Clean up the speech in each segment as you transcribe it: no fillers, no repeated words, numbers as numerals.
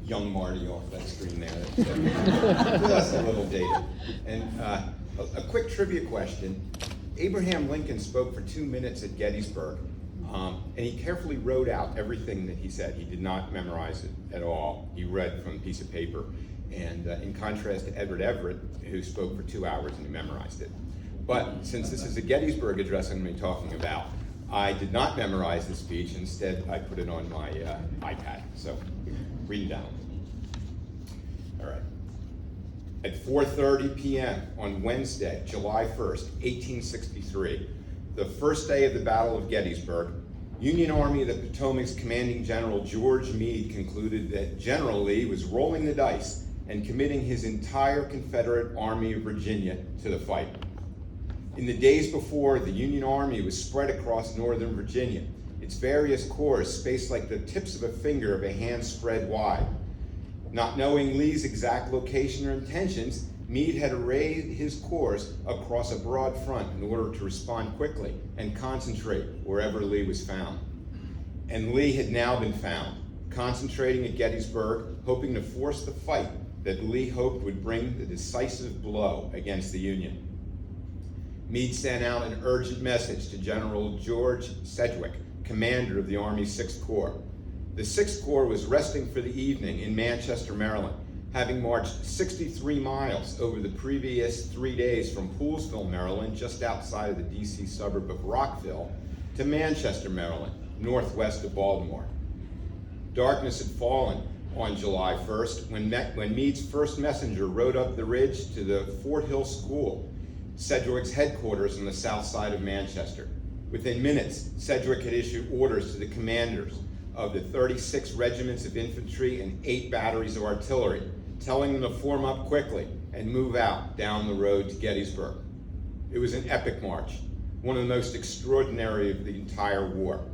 young Marty off that screen there. That's a little dated. And a quick trivia question. Abraham Lincoln spoke for 2 minutes at Gettysburg, and he carefully wrote out everything that he said. He did not memorize it at all. He read from a piece of paper. And in contrast to Edward Everett, who spoke for 2 hours and he memorized it. But since this is a Gettysburg address I'm going to be talking about, I did not memorize the speech. Instead, I put it on my iPad. So read it down. All right. At 4:30 p.m. on Wednesday, July 1st, 1863, the first day of the Battle of Gettysburg, Union Army of the Potomac's commanding General George Meade concluded that General Lee was rolling the dice and committing his entire Confederate Army of Virginia to the fight. In the days before, the Union Army was spread across northern Virginia, its various corps spaced like the tips of a finger of a hand spread wide. Not knowing Lee's exact location or intentions, Meade had arrayed his corps across a broad front in order to respond quickly and concentrate wherever Lee was found. And Lee had now been found, concentrating at Gettysburg, hoping to force the fight that Lee hoped would bring the decisive blow against the Union. Meade sent out an urgent message to General George Sedgwick, commander of the Army's 6th Corps. The 6th Corps was resting for the evening in Manchester, Maryland, having marched 63 miles over the previous 3 days from Poolesville, Maryland, just outside of the D.C. suburb of Rockville, to Manchester, Maryland, northwest of Baltimore. Darkness had fallen on July 1st when Meade's first messenger rode up the ridge to the Fort Hill School, Sedgwick's headquarters on the south side of Manchester. Within minutes, Sedgwick had issued orders to the commanders of the 36 regiments of infantry and 8 batteries of artillery, telling them to form up quickly and move out down the road to Gettysburg. It was an epic march, one of the most extraordinary of the entire war.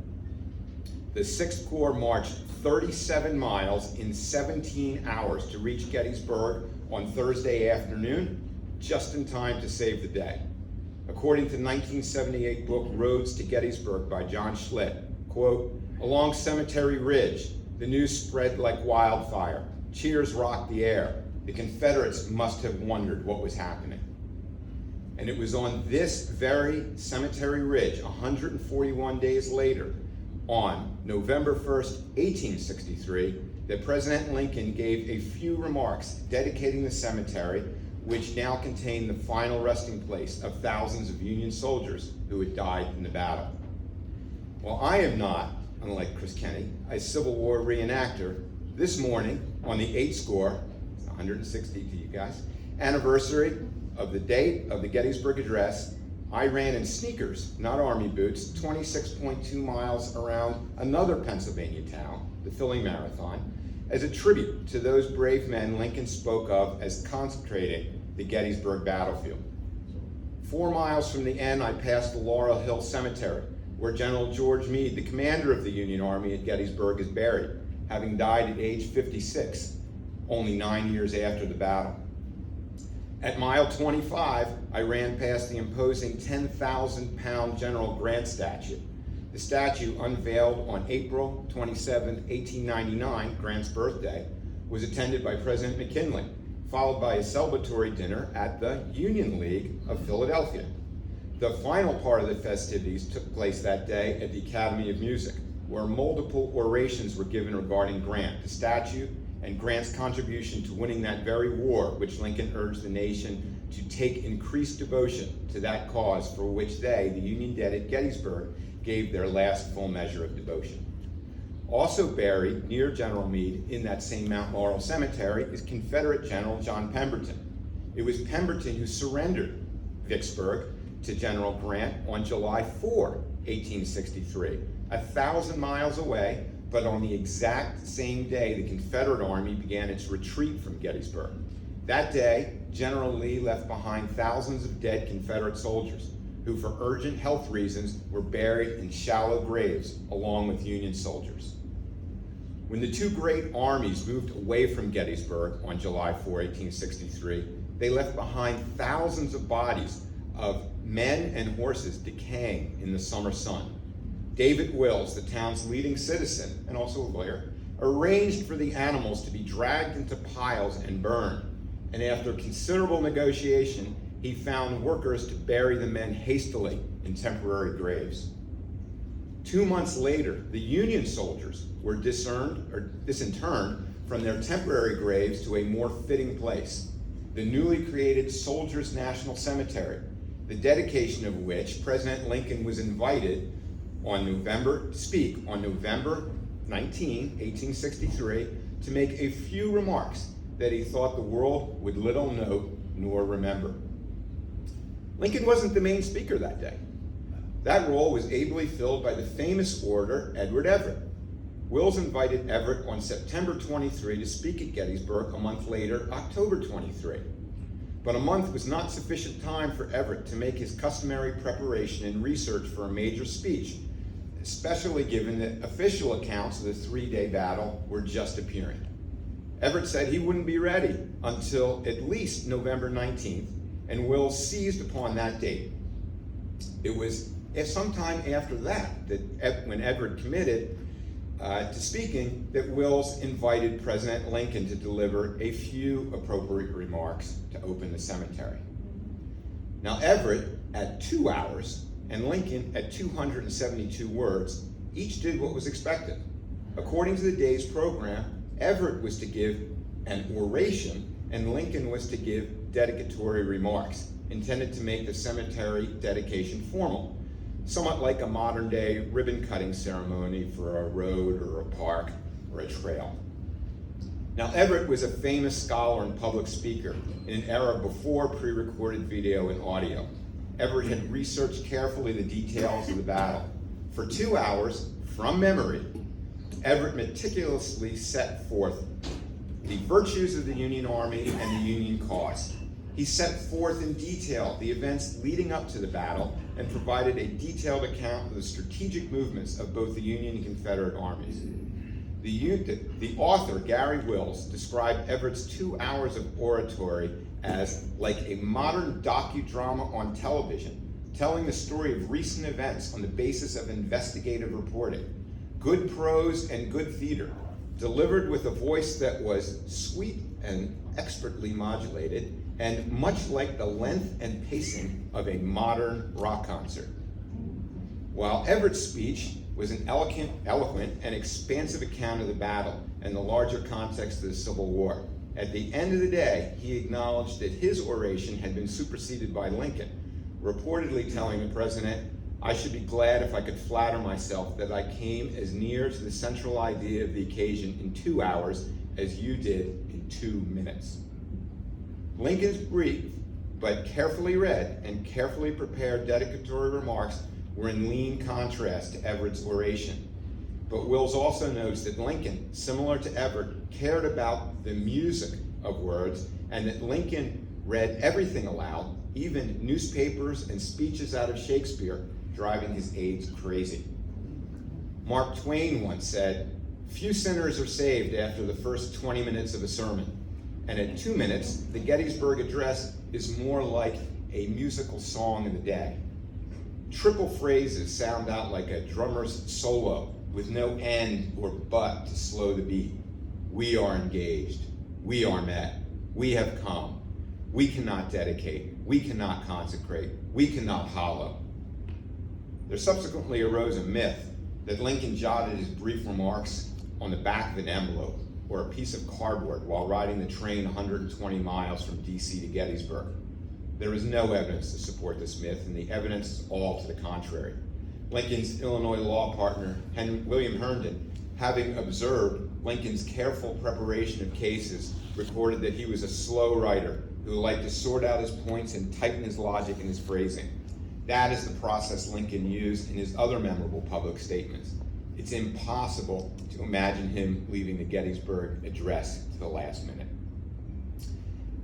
The 6th Corps marched 37 miles in 17 hours to reach Gettysburg on Thursday afternoon, just in time to save the day. According to the 1978 book Roads to Gettysburg by John Schlitt, quote, "Along Cemetery Ridge, the news spread like wildfire. Cheers rocked the air. The Confederates must have wondered what was happening." And it was on this very Cemetery Ridge, 141 days later, on November 1st, 1863, that President Lincoln gave a few remarks dedicating the cemetery, which now contained the final resting place of thousands of Union soldiers who had died in the battle. While I am not, unlike Chris Kenny, a Civil War reenactor, this morning, on the 8th, it's 160 to you guys, anniversary of the date of the Gettysburg Address, I ran in sneakers, not army boots, 26.2 miles around another Pennsylvania town, the Philly Marathon, as a tribute to those brave men Lincoln spoke of as concentrating the Gettysburg battlefield. 4 miles from the end, I passed the Laurel Hill Cemetery, where General George Meade, the commander of the Union Army at Gettysburg, is buried, having died at age 56, only 9 years after the battle. At mile 25, I ran past the imposing 10,000-pound General Grant statue. The statue, unveiled on April 27, 1899, Grant's birthday, was attended by President McKinley, followed by a celebratory dinner at the Union League of Philadelphia. The final part of the festivities took place that day at the Academy of Music, where multiple orations were given regarding Grant, the statue, and Grant's contribution to winning that very war, which Lincoln urged the nation to take increased devotion to that cause for which they, the Union dead at Gettysburg, gave their last full measure of devotion. Also buried near General Meade in that same Mount Laurel Cemetery is Confederate General John Pemberton. It was Pemberton who surrendered Vicksburg to General Grant on July 4, 1863, 1,000 miles away, but on the exact same day the Confederate Army began its retreat from Gettysburg. That day, General Lee left behind thousands of dead Confederate soldiers who, for urgent health reasons, were buried in shallow graves along with Union soldiers. When the two great armies moved away from Gettysburg on July 4, 1863, they left behind thousands of bodies of men and horses decaying in the summer sun. David Wills, the town's leading citizen and also a lawyer, arranged for the animals to be dragged into piles and burned. And after considerable negotiation, he found workers to bury the men hastily in temporary graves. 2 months later, the Union soldiers were disinterred from their temporary graves to a more fitting place, the newly created Soldiers' National Cemetery, the dedication of which President Lincoln was invited to speak on November 19, 1863, to make a few remarks that he thought the world would little know nor remember. Lincoln wasn't the main speaker that day. That role was ably filled by the famous orator Edward Everett. Wills invited Everett on September 23 to speak at Gettysburg a month later, October 23. But a month was not sufficient time for Everett to make his customary preparation and research for a major speech, especially given that official accounts of the three-day battle were just appearing. Everett said he wouldn't be ready until at least November 19th, and Wills seized upon that date. It was sometime after that, when Everett committed to speaking, that Wills invited President Lincoln to deliver a few appropriate remarks to open the cemetery. Now Everett at 2 hours and Lincoln at 272 words each did what was expected. According to the day's program, Everett was to give an oration and Lincoln was to give dedicatory remarks intended to make the cemetery dedication formal, somewhat like a modern day ribbon cutting ceremony for a road or a park or a trail. Now Everett was a famous scholar and public speaker in an era before pre-recorded video and audio. Everett had researched carefully the details of the battle. For 2 hours, from memory, Everett meticulously set forth the virtues of the Union Army and the Union cause. He set forth in detail the events leading up to the battle and provided a detailed account of the strategic movements of both the Union and Confederate armies. The author, Gary Wills, described Everett's 2 hours of oratory as like a modern docudrama on television, telling the story of recent events on the basis of investigative reporting. Good prose and good theater, delivered with a voice that was sweet and expertly modulated, and much like the length and pacing of a modern rock concert. While Everett's speech was an eloquent and expansive account of the battle and the larger context of the Civil War, at the end of the day, he acknowledged that his oration had been superseded by Lincoln, reportedly telling the president, "I should be glad if I could flatter myself that I came as near to the central idea of the occasion in 2 hours as you did in 2 minutes." Lincoln's brief, but carefully read and carefully prepared dedicatory remarks were in lean contrast to Everett's oration. But Wills also notes that Lincoln, similar to Everett, cared about the music of words, and that Lincoln read everything aloud, even newspapers and speeches out of Shakespeare, driving his aides crazy. Mark Twain once said, "Few sinners are saved after the first 20 minutes of a sermon." And at 2 minutes, the Gettysburg Address is more like a musical song of the day. Triple phrases sound out like a drummer's solo with no end or but to slow the beat. We are engaged. We are met. We have come. We cannot dedicate. We cannot consecrate. We cannot hollow. There subsequently arose a myth that Lincoln jotted his brief remarks on the back of an envelope or a piece of cardboard while riding the train 120 miles from DC to Gettysburg. There is no evidence to support this myth, and the evidence is all to the contrary. Lincoln's Illinois law partner, William Herndon, having observed Lincoln's careful preparation of cases, recorded that he was a slow writer who liked to sort out his points and tighten his logic and his phrasing. That is the process Lincoln used in his other memorable public statements. It's impossible to imagine him leaving the Gettysburg Address to the last minute.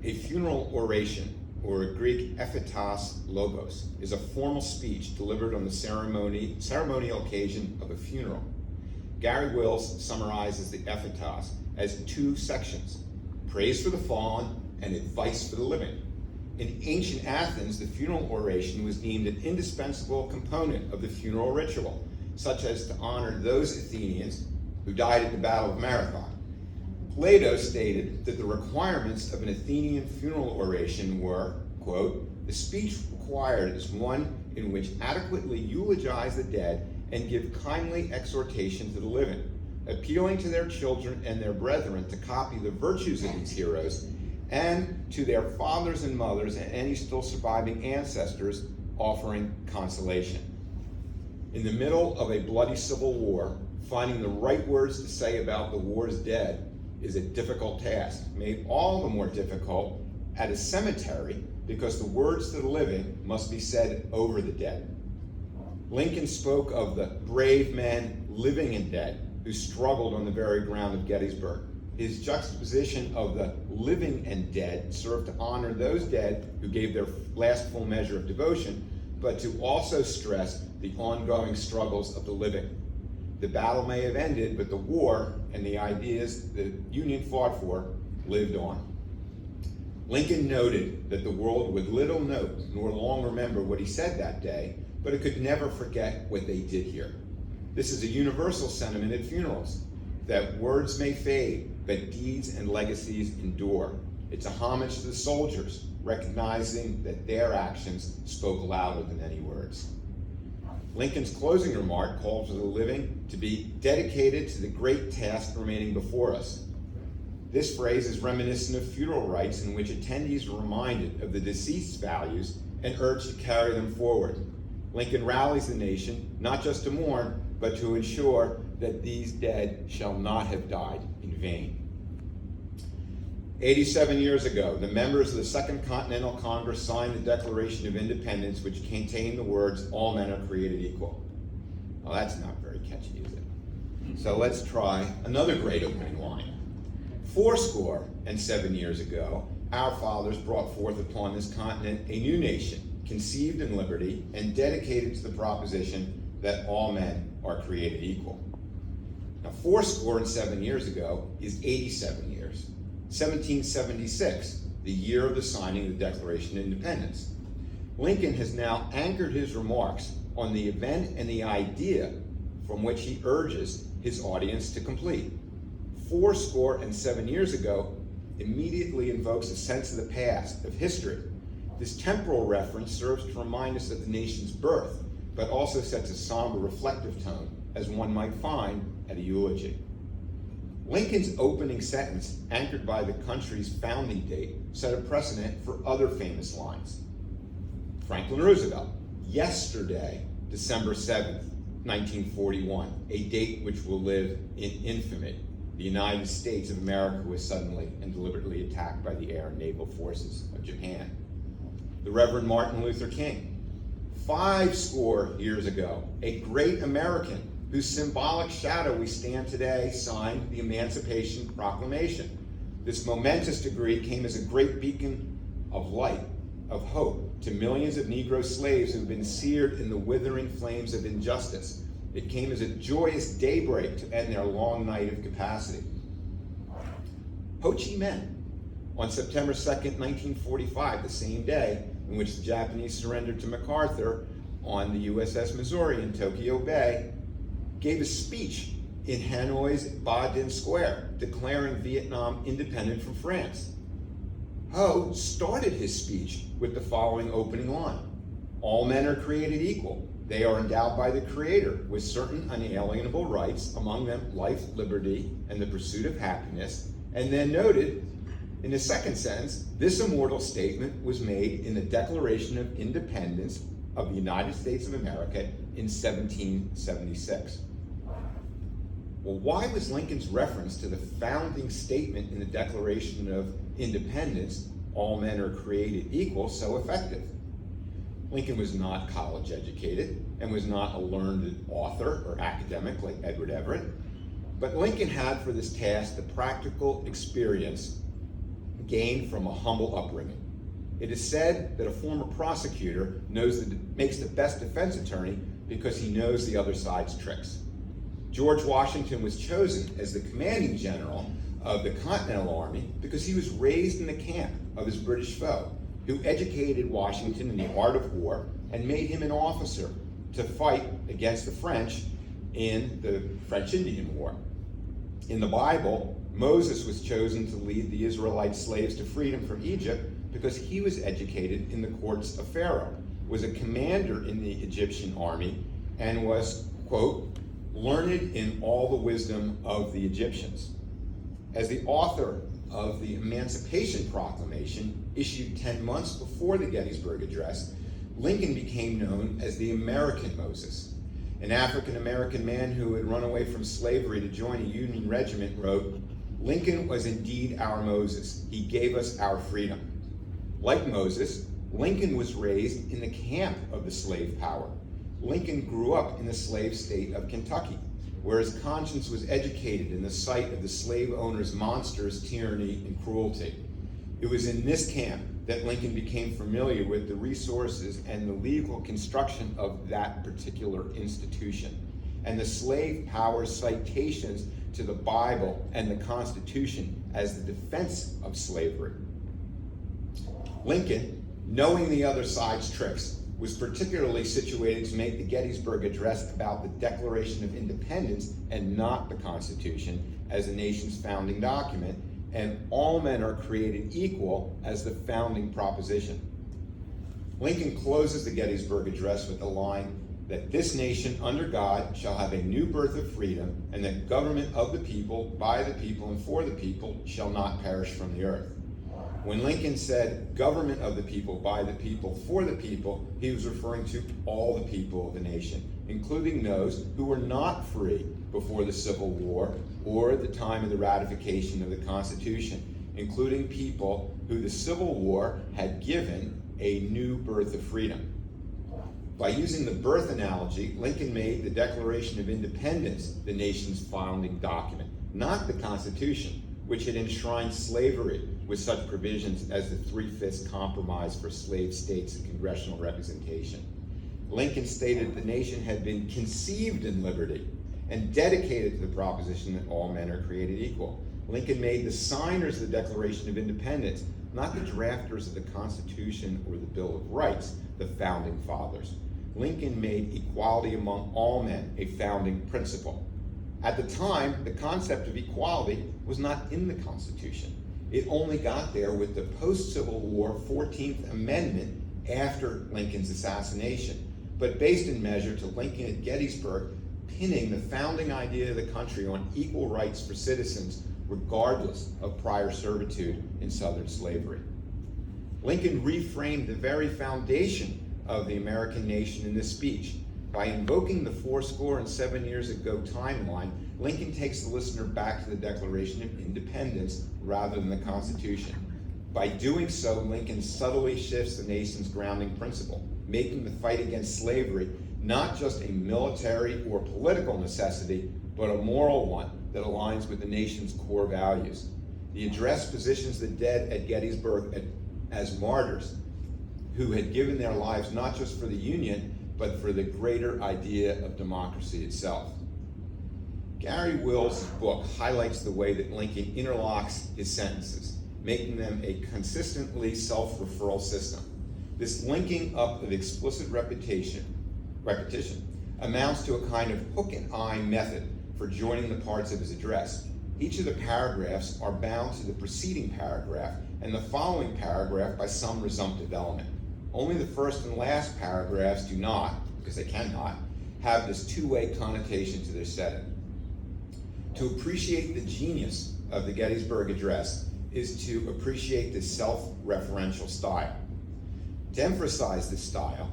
A funeral oration, or Greek ephetos logos, is a formal speech delivered on the ceremonial occasion of a funeral. Gary Wills summarizes the ephetos as 2 sections: praise for the fallen and advice for the living. In ancient Athens, the funeral oration was deemed an indispensable component of the funeral ritual, such as to honor those Athenians who died at the Battle of Marathon. Plato stated that the requirements of an Athenian funeral oration were, quote, "The speech required is one in which adequately eulogize the dead and give kindly exhortation to the living, appealing to their children and their brethren to copy the virtues of these heroes, and to their fathers and mothers and any still surviving ancestors offering consolation." In the middle of a bloody civil war, finding the right words to say about the war's dead is a difficult task, made all the more difficult at a cemetery because the words to the living must be said over the dead. Lincoln spoke of the brave men, living and dead, who struggled on the very ground of Gettysburg. His juxtaposition of the living and dead served to honor those dead who gave their last full measure of devotion, but to also stress the ongoing struggles of the living. The battle may have ended, but the war and the ideas the Union fought for lived on. Lincoln noted that the world would little note nor long remember what he said that day, but it could never forget what they did here. This is a universal sentiment at funerals, that words may fade, but deeds and legacies endure. It's a homage to the soldiers, recognizing that their actions spoke louder than any words. Lincoln's closing remark called for the living to be dedicated to the great task remaining before us. This phrase is reminiscent of funeral rites in which attendees are reminded of the deceased's values and urged to carry them forward. Lincoln rallies the nation not just to mourn, but to ensure that these dead shall not have died in vain. 87 years ago, the members of the Second Continental Congress signed the Declaration of Independence, which contained the words, "All men are created equal." Well, that's not very catchy, is it? So let's try another great opening line. 87 years ago, our fathers brought forth upon this continent a new nation, conceived in liberty and dedicated to the proposition that all men are created equal. Now, 87 years ago is 87 years. 1776, the year of the signing of the Declaration of Independence. Lincoln has now anchored his remarks on the event and the idea from which he urges his audience to complete. 87 years ago immediately invokes a sense of the past, of history. This temporal reference serves to remind us of the nation's birth, but also sets a somber, reflective tone, as one might find at a eulogy. Lincoln's opening sentence, anchored by the country's founding date, set a precedent for other famous lines. Franklin Roosevelt, yesterday, December 7th, 1941, a date which will live in infamy. The United States of America was suddenly and deliberately attacked by the air and naval forces of Japan. The Reverend Martin Luther King, 50 years ago, a great American whose symbolic shadow we stand today, signed the Emancipation Proclamation. This momentous decree came as a great beacon of light, of hope, to millions of Negro slaves who have been seared in the withering flames of injustice. It came as a joyous daybreak to end their long night of capacity. Ho Chi Minh, on September 2nd, 1945, the same day in which the Japanese surrendered to MacArthur on the USS Missouri in Tokyo Bay, gave a speech in Hanoi's Ba Dinh Square, declaring Vietnam independent from France. Ho started his speech with the following opening line: "All men are created equal. They are endowed by the Creator with certain unalienable rights, among them life, liberty, and the pursuit of happiness," and then noted in the second sentence, this immortal statement was made in the Declaration of Independence of the United States of America in 1776. Well, why was Lincoln's reference to the founding statement in the Declaration of Independence, "All men are created equal," so effective? Lincoln was not college educated and was not a learned author or academic like Edward Everett, but Lincoln had for this task the practical experience gained from a humble upbringing. It is said that a former prosecutor makes the best defense attorney because he knows the other side's tricks. George Washington was chosen as the commanding general of the Continental Army because he was raised in the camp of his British foe, who educated Washington in the art of war and made him an officer to fight against the French in the French Indian War. In the Bible, Moses was chosen to lead the Israelite slaves to freedom from Egypt because he was educated in the courts of Pharaoh, was a commander in the Egyptian army, and was, quote, learned in all the wisdom of the Egyptians. As the author of the Emancipation Proclamation, issued 10 months before the Gettysburg Address, Lincoln became known as the American Moses. An African-American man who had run away from slavery to join a Union regiment wrote, "Lincoln was indeed our Moses. He gave us our freedom." Like Moses, Lincoln was raised in the camp of the slave power. Lincoln grew up in the slave state of Kentucky, where his conscience was educated in the sight of the slave owners' monsters, tyranny, and cruelty. It was in this camp that Lincoln became familiar with the resources and the legal construction of that particular institution, and the slave power's citations to the Bible and the Constitution as the defense of slavery. Lincoln, knowing the other side's tricks, was particularly situated to make the Gettysburg Address about the Declaration of Independence and not the Constitution as the nation's founding document, and all men are created equal as the founding proposition. Lincoln closes the Gettysburg Address with the line that this nation under God shall have a new birth of freedom, and that government of the people, by the people, and for the people shall not perish from the earth. When Lincoln said government of the people, by the people, for the people, he was referring to all the people of the nation, including those who were not free before the Civil War or at the time of the ratification of the Constitution, including people who the Civil War had given a new birth of freedom. By using the birth analogy, Lincoln made the Declaration of Independence the nation's founding document, not the Constitution, which had enshrined slavery with such provisions as the Three-Fifths Compromise for slave states and congressional representation. Lincoln stated the nation had been conceived in liberty and dedicated to the proposition that all men are created equal. Lincoln made the signers of the Declaration of Independence, not the drafters of the Constitution or the Bill of Rights, the founding fathers. Lincoln made equality among all men a founding principle. At the time, the concept of equality was not in the Constitution. It only got there with the post-Civil War 14th Amendment after Lincoln's assassination, but based in measure to Lincoln at Gettysburg pinning the founding idea of the country on equal rights for citizens regardless of prior servitude in Southern slavery. Lincoln reframed the very foundation of the American nation in this speech. By invoking the 77 years ago timeline, Lincoln takes the listener back to the Declaration of Independence rather than the Constitution. By doing so, Lincoln subtly shifts the nation's grounding principle, making the fight against slavery not just a military or political necessity, but a moral one that aligns with the nation's core values. The address positions the dead at Gettysburg as martyrs who had given their lives not just for the Union, but for the greater idea of democracy itself. Gary Wills' book highlights the way that Lincoln interlocks his sentences, making them a consistently self-referral system. This linking up of explicit repetition amounts to a kind of hook and eye method for joining the parts of his address. Each of the paragraphs are bound to the preceding paragraph and the following paragraph by some resumptive element. Only the first and last paragraphs do not, because they cannot, have this two-way connotation to their setting. To appreciate the genius of the Gettysburg Address is to appreciate this self-referential style. To emphasize this style,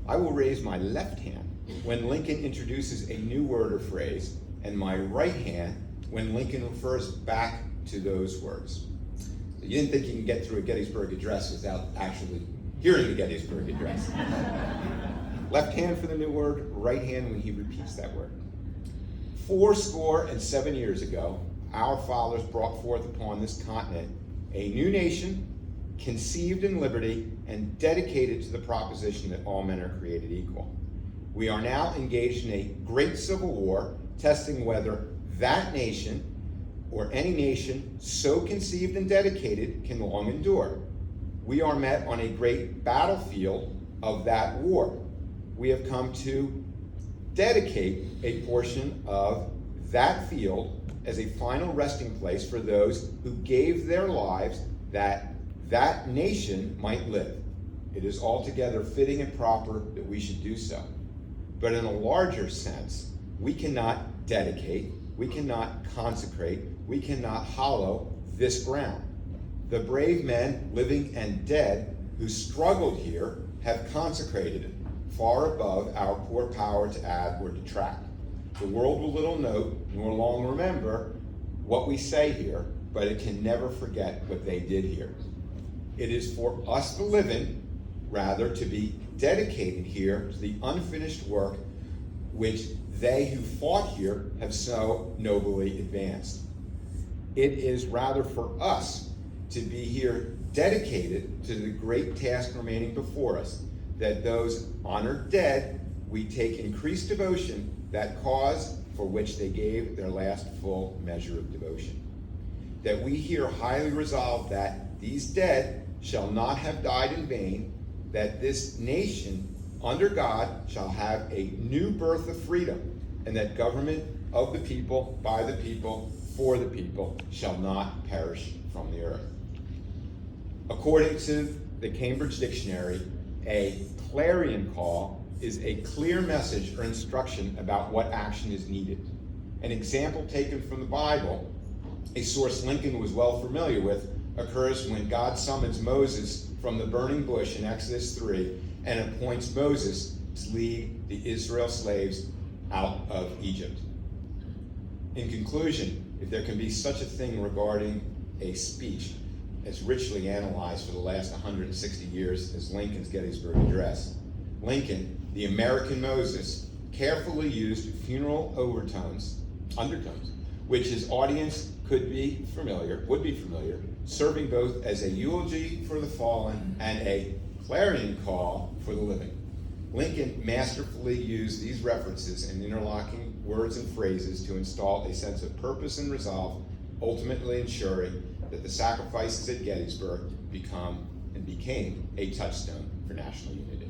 I will raise my left hand when Lincoln introduces a new word or phrase, and my right hand when Lincoln refers back to those words. So you didn't think you can get through a Gettysburg Address without actually hearing the Gettysburg Address. Left hand for the new word, right hand when he repeats that word. 77 years ago, our fathers brought forth upon this continent a new nation, conceived in liberty, and dedicated to the proposition that all men are created equal. We are now engaged in a great civil war, testing whether that nation, or any nation so conceived and dedicated, can long endure. We are met on a great battlefield of that war. We have come to dedicate a portion of that field as a final resting place for those who gave their lives that that nation might live. It is altogether fitting and proper that we should do so. But in a larger sense, we cannot dedicate, we cannot consecrate, we cannot hallow this ground. The brave men, living and dead, who struggled here have consecrated it, far above our poor power to add or detract. The world will little note, nor long remember what we say here, but it can never forget what they did here. It is for us the living, rather, to be dedicated here to the unfinished work which they who fought here have so nobly advanced. It is rather for us to be here dedicated to the great task remaining before us, that those honored dead we take increased devotion, that cause for which they gave their last full measure of devotion. That we here highly resolve that these dead shall not have died in vain, that this nation under God shall have a new birth of freedom, and that government of the people, by the people, for the people, shall not perish from the earth. According to the Cambridge Dictionary, a clarion call is a clear message or instruction about what action is needed. An example taken from the Bible, a source Lincoln was well familiar with, occurs when God summons Moses from the burning bush in Exodus 3 and appoints Moses to lead the Israel slaves out of Egypt. In conclusion, if there can be such a thing regarding a speech as richly analyzed for the last 160 years as Lincoln's Gettysburg Address, Lincoln, the American Moses, carefully used funeral undertones, which his audience would be familiar, serving both as a eulogy for the fallen and a clarion call for the living. Lincoln masterfully used these references and interlocking words and phrases to install a sense of purpose and resolve, ultimately ensuring that the sacrifices at Gettysburg became a touchstone for national unity.